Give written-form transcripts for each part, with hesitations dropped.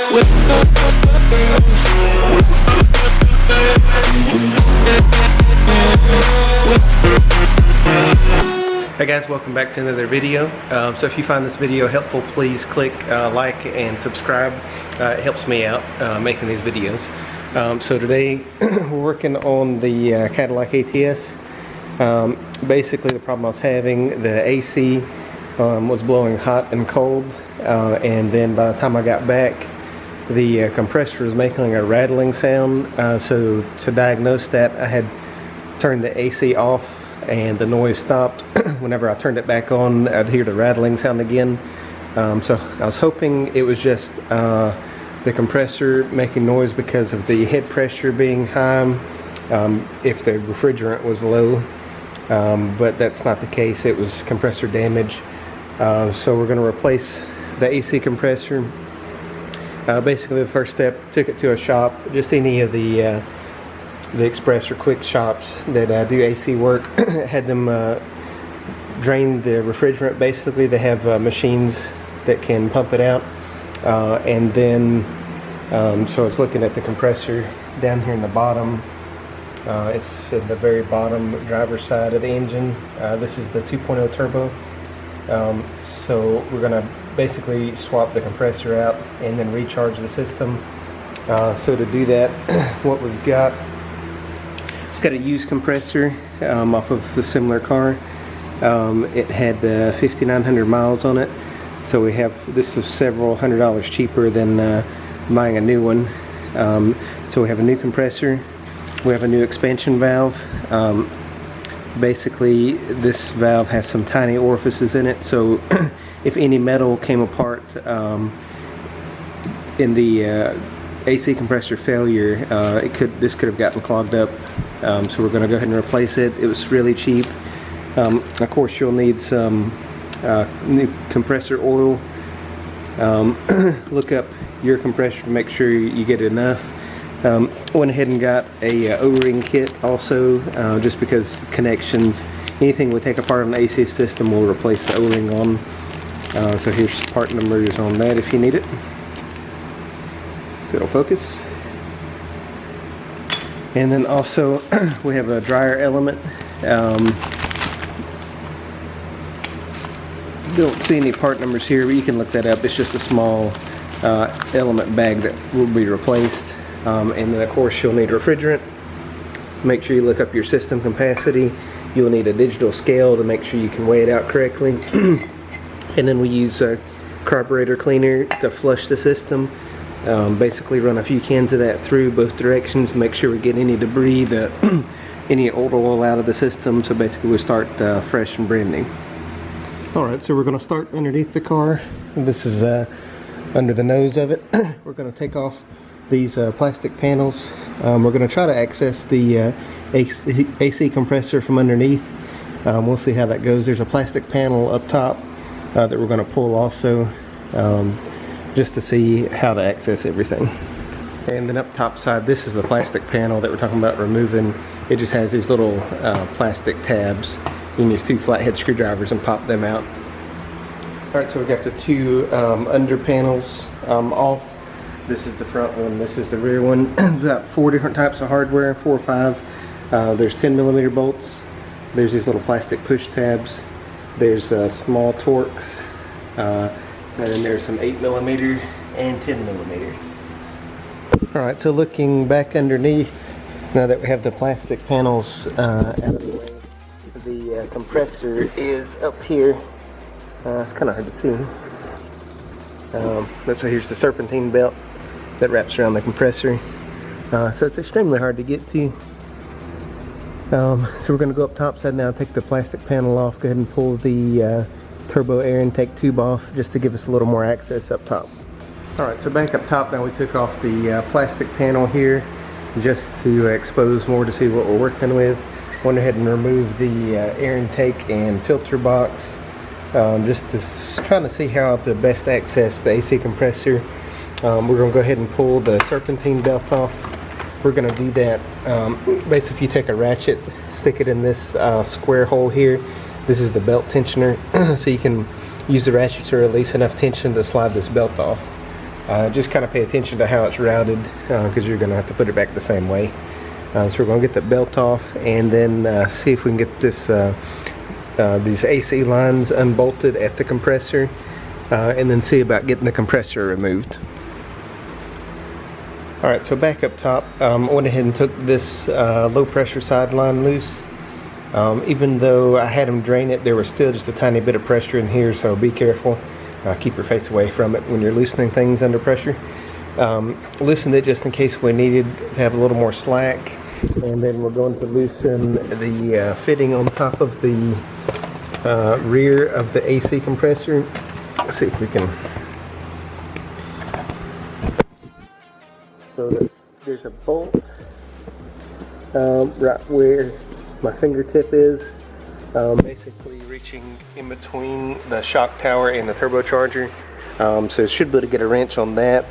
Hey guys, welcome back to another video. So if you find this video helpful, please click like and subscribe. It helps me out making these videos. So today we're working on the Cadillac ATS. Basically the problem I was having, the AC was blowing hot and cold, and then by the time I got back, the compressor was making a rattling sound. So to diagnose that, I had turned the AC off and the noise stopped. Whenever I turned it back on, I'd hear the rattling sound again. So I was hoping it was just the compressor making noise because of the head pressure being high, if the refrigerant was low, but that's not the case. It was compressor damage. So we're going to replace the AC compressor. Basically the first step, took it to a shop, just any of the express or quick shops that do AC work. Had them drain the refrigerant. Basically they have machines that can pump it out, and then so it's looking at the compressor down here in the bottom. It's at the very bottom driver's side of the engine. This is the 2.0 turbo. So we're going to basically swap the compressor out and then recharge the system. So to do that, what we've got, it's got a used compressor off of a similar car. It had 5,900 miles on it, so we have, this is several $100s cheaper than buying a new one. So we have a new compressor, we have a new expansion valve. Basically this valve has some tiny orifices in it, so if any metal came apart in the AC compressor failure, this could have gotten clogged up. So we're going to go ahead and replace it. It was really cheap. Of course you'll need some new compressor oil. Look up your compressor to make sure you get enough. Went ahead and got a O-ring kit also, just because connections, anything we take apart on the AC system, we'll replace the O-ring on. So here's part numbers on that if you need it. If it'll focus. And then also we have a dryer element. Don't see any part numbers here, but you can look that up. It's just a small element bag that will be replaced. And then of course you'll need refrigerant. Make sure you look up your system capacity. You'll need a digital scale to make sure you can weigh it out correctly. And then we use a carburetor cleaner to flush the system. Basically run a few cans of that through both directions to make sure we get any debris, any old oil out of the system. So basically we start fresh and brand new. Alright, so we're going to start underneath the car. This is under the nose of it. We're going to take off these plastic panels. We're going to try to access the AC compressor from underneath. We'll see how that goes. There's a plastic panel up top that we're going to pull also, just to see how to access everything. And then up top side, this is the plastic panel that we're talking about removing. It just has these little plastic tabs. You can use two flathead screwdrivers and pop them out. Alright, so we got the two under panels off. This is the front one, this is the rear one. There's about 4 different types of hardware, 4 or 5. There's 10mm bolts. There's these little plastic push tabs. There's small Torx. And then there's some 8mm and 10mm. Alright, so looking back underneath, now that we have the plastic panels out of the way, the compressor is up here. It's kind of hard to see. But so here's the serpentine belt that wraps around the compressor. So it's extremely hard to get to. So we're going to go up top side now, take the plastic panel off, go ahead and pull the turbo air intake tube off just to give us a little more access up top. Alright, so back up top now, we took off the plastic panel here just to expose more to see what we're working with. Went ahead and removed the air intake and filter box, just to trying to see how to best access the AC compressor. We're going to go ahead and pull the serpentine belt off. We're going to do that basically if you take a ratchet, stick it in this square hole here. This is the belt tensioner, so you can use the ratchet to release enough tension to slide this belt off. Just kind of pay attention to how it's routed, because you're going to have to put it back the same way. So we're going to get the belt off and then see if we can get this these AC lines unbolted at the compressor, and then see about getting the compressor removed. Alright, so back up top, I went ahead and took this low pressure side line loose. Even though I had them drain it, there was still just a tiny bit of pressure in here, so be careful. Keep your face away from it when you're loosening things under pressure. Loosened it just in case we needed to have a little more slack. And then we're going to loosen the fitting on top of the rear of the AC compressor. Let's see if we can. So there's a bolt right where my fingertip is, basically reaching in between the shock tower and the turbocharger. So it should be able to get a wrench on that.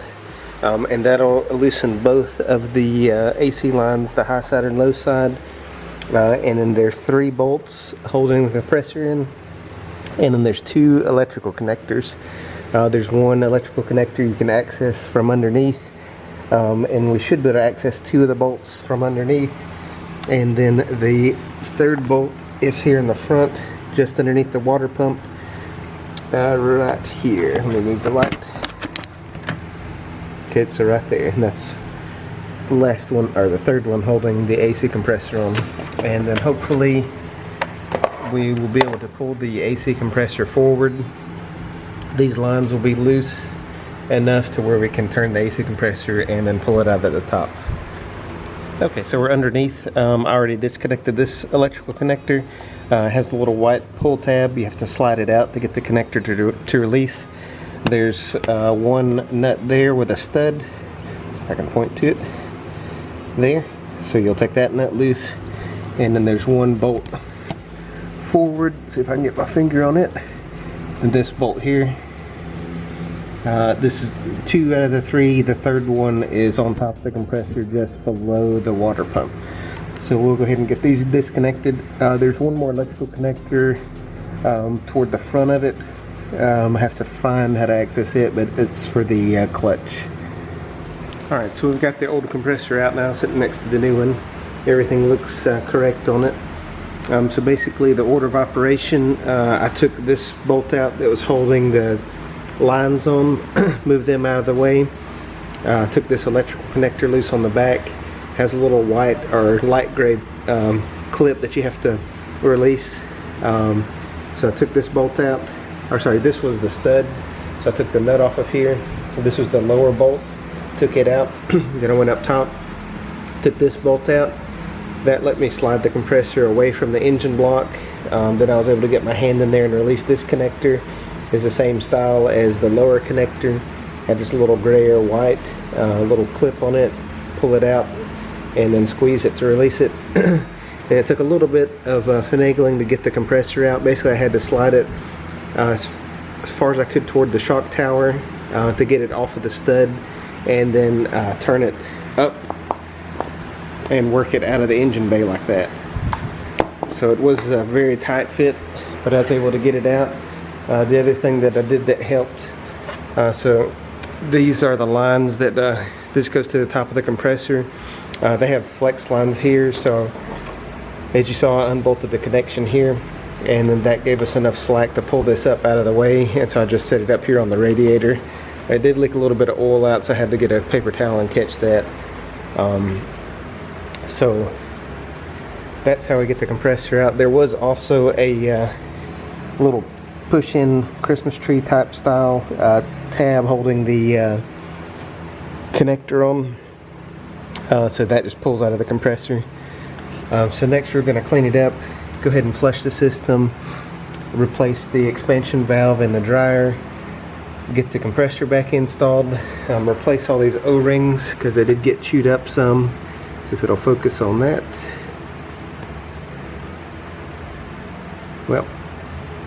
And that'll loosen both of the AC lines, the high side and low side. And then there's 3 bolts holding the compressor in. And then there's 2 electrical connectors. There's one electrical connector you can access from underneath. And we should be able to access 2 of the bolts from underneath. And then the 3rd bolt is here in the front, just underneath the water pump. Right here. Let me move the light. Okay, so right there, and that's the last one, or the 3rd one, holding the AC compressor on. And then hopefully we will be able to pull the AC compressor forward. These lines will be loose enough to where we can turn the AC compressor and then pull it out at the top. Okay, so we're underneath. I already disconnected this electrical connector. It has a little white pull tab. You have to slide it out to get the connector to release. There's one nut there with a stud. See if I can point to it. There. So you'll take that nut loose. And then there's one bolt forward. See if I can get my finger on it. And this bolt here. This is 2 out of the 3. The 3rd one is on top of the compressor just below the water pump. So we'll go ahead and get these disconnected. There's one more electrical connector toward the front of it. I have to find how to access it, but it's for the clutch. Alright, so we've got the old compressor out now, sitting next to the new one. Everything looks correct on it. So basically the order of operation, I took this bolt out that was holding the lines on, moved them out of the way. Took this electrical connector loose on the back. Has a little white or light gray clip that you have to release. So I took this bolt out. Or sorry, this was the stud, so I took the nut off of here. This was the lower bolt, took it out. Then I went up top, took this bolt out. That let me slide the compressor away from the engine block. Then I was able to get my hand in there and release this connector. It's the same style as the lower connector. Had this little gray or white little clip on it. Pull it out and then squeeze it to release it. And it took a little bit of finagling to get the compressor out. Basically I had to slide it as far as I could toward the shock tower to get it off of the stud, and then turn it up and work it out of the engine bay like that. So it was a very tight fit, but I was able to get it out. The other thing that I did that helped, so these are the lines that this goes to the top of the compressor. They have flex lines here, so as you saw, I unbolted the connection here, and then that gave us enough slack to pull this up out of the way, and so I just set it up here on the radiator. I did leak a little bit of oil out, so I had to get a paper towel and catch that. So that's how we get the compressor out. There was also a little push-in Christmas tree type style tab holding the connector on, so that just pulls out of the compressor. So next we're going to clean it up, go ahead and flush the system, replace the expansion valve in the dryer, get the compressor back installed, replace all these O-rings because they did get chewed up some. See if it'll focus on that. Well,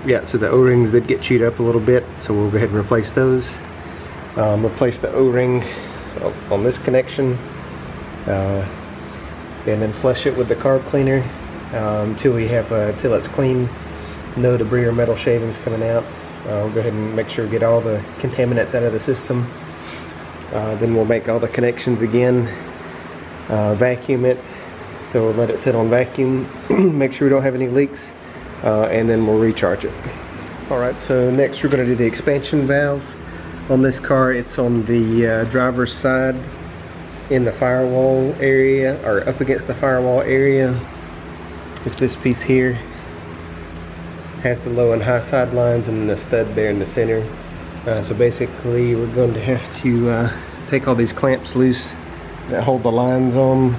yeah, so the O-rings did get chewed up a little bit, so we'll go ahead and replace those. Replace the O-ring on this connection, and then flush it with the carb cleaner until we have till it's clean, no debris or metal shavings coming out. We'll go ahead and make sure we get all the contaminants out of the system. Then we'll make all the connections again, vacuum it, so we'll let it sit on vacuum, make sure we don't have any leaks, and then we'll recharge it. Alright, so next we're going to do the expansion valve. On this car, it's on the driver's side in the firewall area, or up against the firewall area. It's this piece here. Has the low and high side lines and the stud there in the center. So basically we're going to have to take all these clamps loose that hold the lines on,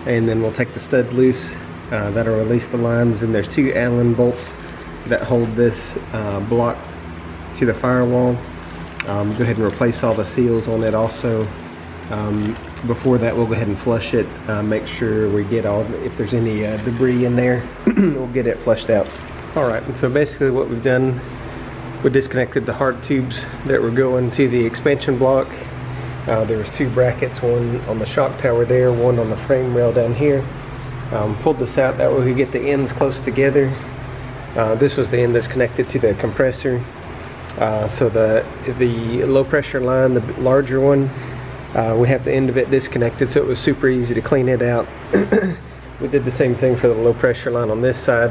and then we'll take the stud loose. That'll release the lines, and there's 2 Allen bolts that hold this block to the firewall. Go ahead and replace all the seals on it also. Before that, we'll go ahead and flush it, make sure we get all, if there's any debris in there, we'll get it flushed out. Alright, and so basically what we've done, we disconnected the hard tubes that were going to the expansion block. There was 2 brackets, one on the shock tower there, one on the frame rail down here. Pulled this out, that way we get the ends close together. This was the end that's connected to the compressor. So the low pressure line, the larger one, we have the end of it disconnected, so it was super easy to clean it out. We did the same thing for the low pressure line on this side,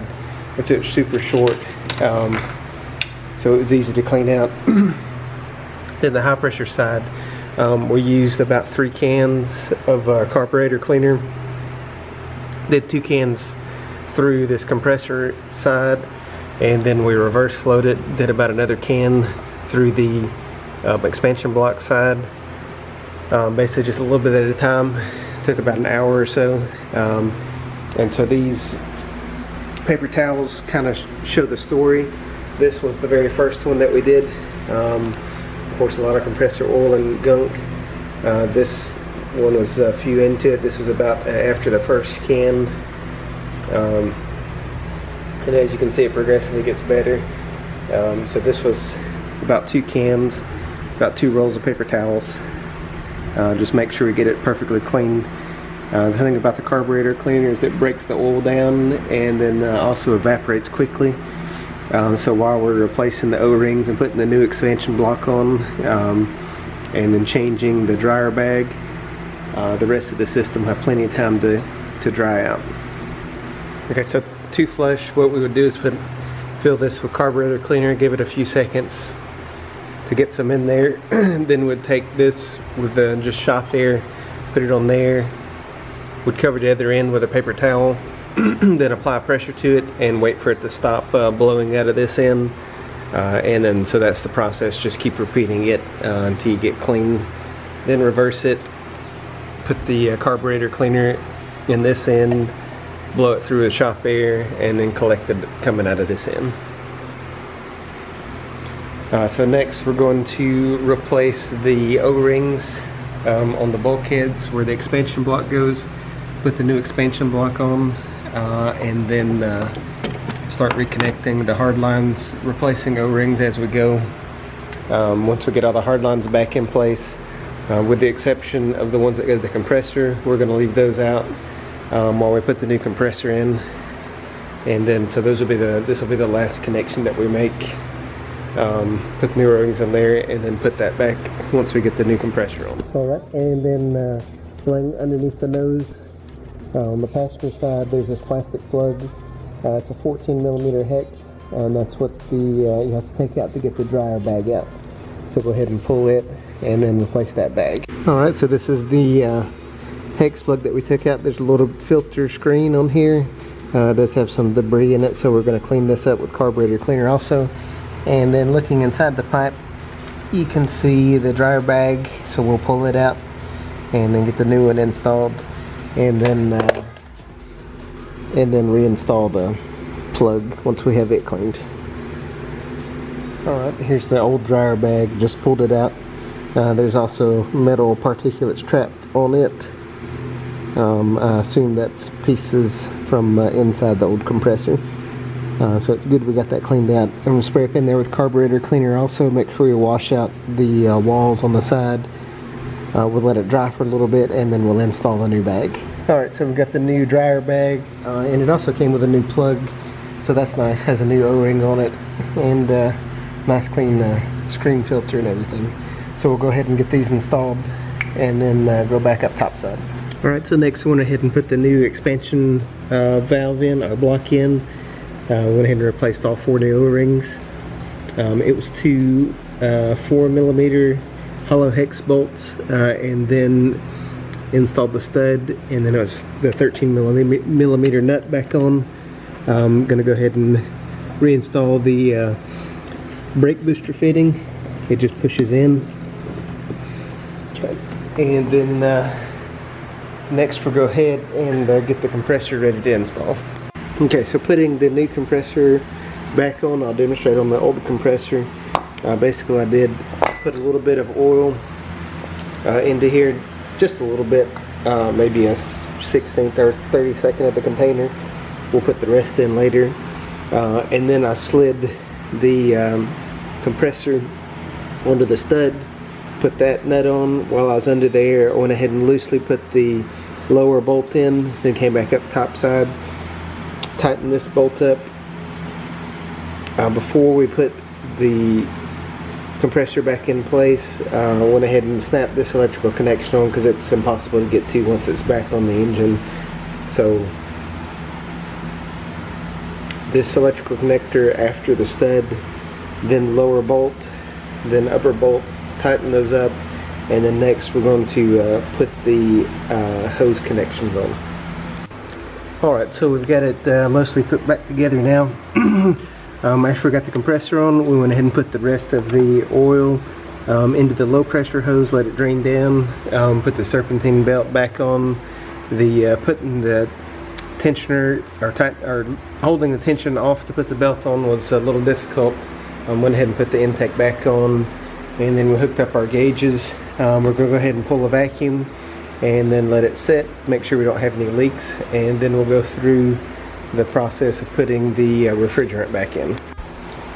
which is super short, so it was easy to clean out. Then the high pressure side, we used about 3 cans of carburetor cleaner. Did 2 cans through this compressor side, and then we reverse flowed it, did about another can through the expansion block side. Basically just a little bit at a time. Took about an hour or so. And so these paper towels kind of show the story. This was the very first one that we did. Of course, a lot of compressor oil and gunk. This one was a few into it. This was about after the first can. And as you can see, it progressively gets better. So this was about 2 cans, about 2 rolls of paper towels. Just make sure we get it perfectly clean. The thing about the carburetor cleaner is it breaks the oil down, and then also evaporates quickly. So while we're replacing the O-rings and putting the new expansion block on, and then changing the dryer bag, the rest of the system have plenty of time to dry out. Okay, so to flush, what we would do is fill this with carburetor cleaner, give it a few seconds to get some in there. Then we'd take this with just shop air, put it on there. We'd cover the other end with a paper towel, then apply pressure to it and wait for it to stop blowing out of this end. And then, so that's the process. Just keep repeating it until you get clean. Then reverse it, put the carburetor cleaner in this end, blow it through with shop air, and then collect it coming out of this end. So next we're going to replace the O-rings on the bulkheads where the expansion block goes. Put the new expansion block on, and then start reconnecting the hard lines, replacing O-rings as we go. Once we get all the hard lines back in place, with the exception of the ones that go to the compressor, we're going to leave those out while we put the new compressor in. And then, so those will be this will be the last connection that we make. Put new O-rings on there, and then put that back once we get the new compressor on. Alright, and then laying underneath the nose, on the passenger side, there's this plastic plug. It's a 14mm hex, and that's what you have to take out to get the dryer bag out. So go ahead and pull it, and then replace that bag. Alright, so this is the hex plug that we took out. There's a little filter screen on here. It does have some debris in it, so we're going to clean this up with carburetor cleaner also. And then looking inside the pipe, you can see the dryer bag, so we'll pull it out and then get the new one installed, and then reinstall the plug once we have it cleaned. Alright, here's the old dryer bag, just pulled it out. There's also metal particulates trapped on it. I assume that's pieces from inside the old compressor. So it's good we got that cleaned out. I'm going to spray up in there with carburetor cleaner also. Make sure you wash out the walls on the side. We'll let it dry for a little bit, and then we'll install a new bag. Alright, so we've got the new dryer bag, and it also came with a new plug, so that's nice. Has a new O-ring on it, and nice clean screen filter and everything. So we'll go ahead and get these installed and then go back up topside. Alright, so next we went ahead and put the new expansion valve in, or block in. Went ahead and replaced all 4 new O-rings. It was 2 4mm hollow hex bolts, and then installed the stud, and then it was the 13mm nut back on. I'm going to go ahead and reinstall the brake booster fitting. It just pushes in. Okay. And then next we'll go ahead and get the compressor ready to install. Okay, so putting the new compressor back on, I'll demonstrate on the old compressor. Basically I did put a little bit of oil into here, just a little bit, maybe a 16th or 32nd of the container. We'll put the rest in later. And then I slid the compressor onto the stud, put that nut on. While I was under there, I went ahead and loosely put the lower bolt in, then came back up top side, tightened this bolt up. Before we put the compressor back in place, I went ahead and snapped this electrical connection on because it's impossible to get to once it's back on the engine. So this electrical connector after the stud, then lower bolt, then upper bolt, tighten those up, and then next we're going to put the hose connections on. Alright, so we've got it mostly put back together now. After we got the compressor on, we went ahead and put the rest of the oil into the low pressure hose, let it drain down, put the serpentine belt back on. Putting the tensioner, or holding the tension off to put the belt on was a little difficult. Went ahead and put the intake back on, and then we hooked up our gauges. We're going to go ahead and pull a vacuum and then let it set, make sure we don't have any leaks, and then we'll go through the process of putting the refrigerant back in.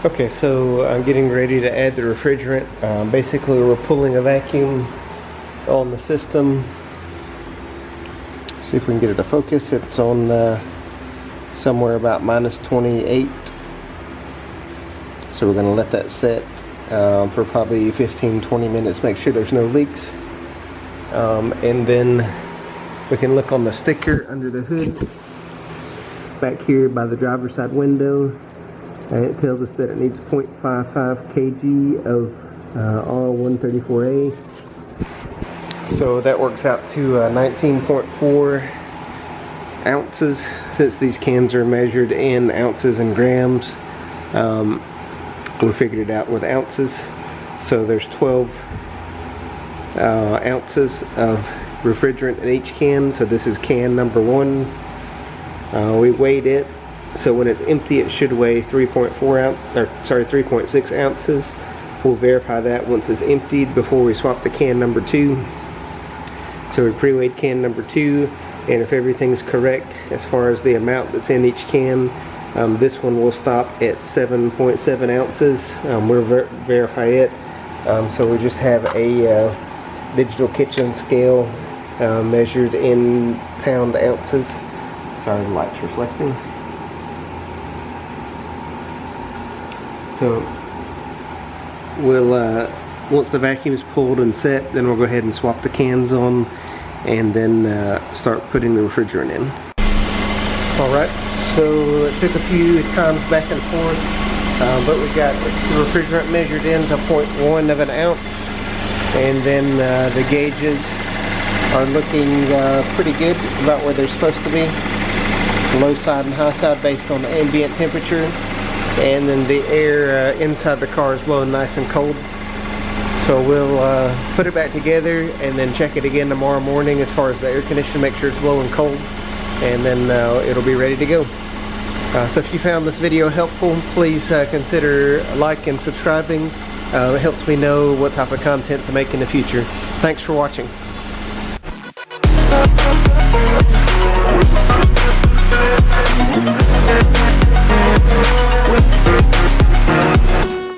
Okay, so I'm getting ready to add the refrigerant. Basically we're pulling a vacuum on the system. See if we can get it to focus. It's on somewhere about -28. So we're going to let that set for probably 15-20 minutes, make sure there's no leaks. And then we can look on the sticker under the hood back here by the driver's side window, and it tells us that it needs 0.55 kg of R134A. So that works out to 19.4 ounces, since these cans are measured in ounces and grams. We figured it out with ounces. So there's 12 ounces of refrigerant in each can. So this is can number 1. We weighed it, so when it's empty it should weigh 3.6 ounces. We'll verify that once it's emptied before we swap the can number 2. So we pre-weighed can number 2, and if everything's correct as far as the amount that's in each can, this one will stop at 7.7 ounces. We'll verify it. So we just have a digital kitchen scale measured in pound ounces. Sorry, the light's reflecting. So we'll once the vacuum is pulled and set, then we'll go ahead and swap the cans on, and then start putting the refrigerant in. Alright, so it took a few times back and forth, but we got the refrigerant measured in to 0.1 of an ounce, and then the gauges are looking pretty good, about where they're supposed to be. Low side and high side based on the ambient temperature, and then the air inside the car is blowing nice and cold. So we'll put it back together and then check it again tomorrow morning as far as the air conditioner, make sure it's blowing cold, and then it'll be ready to go. So if you found this video helpful, please consider like and subscribing. It helps me know what type of content to make in the future. Thanks for watching. We'll be right back.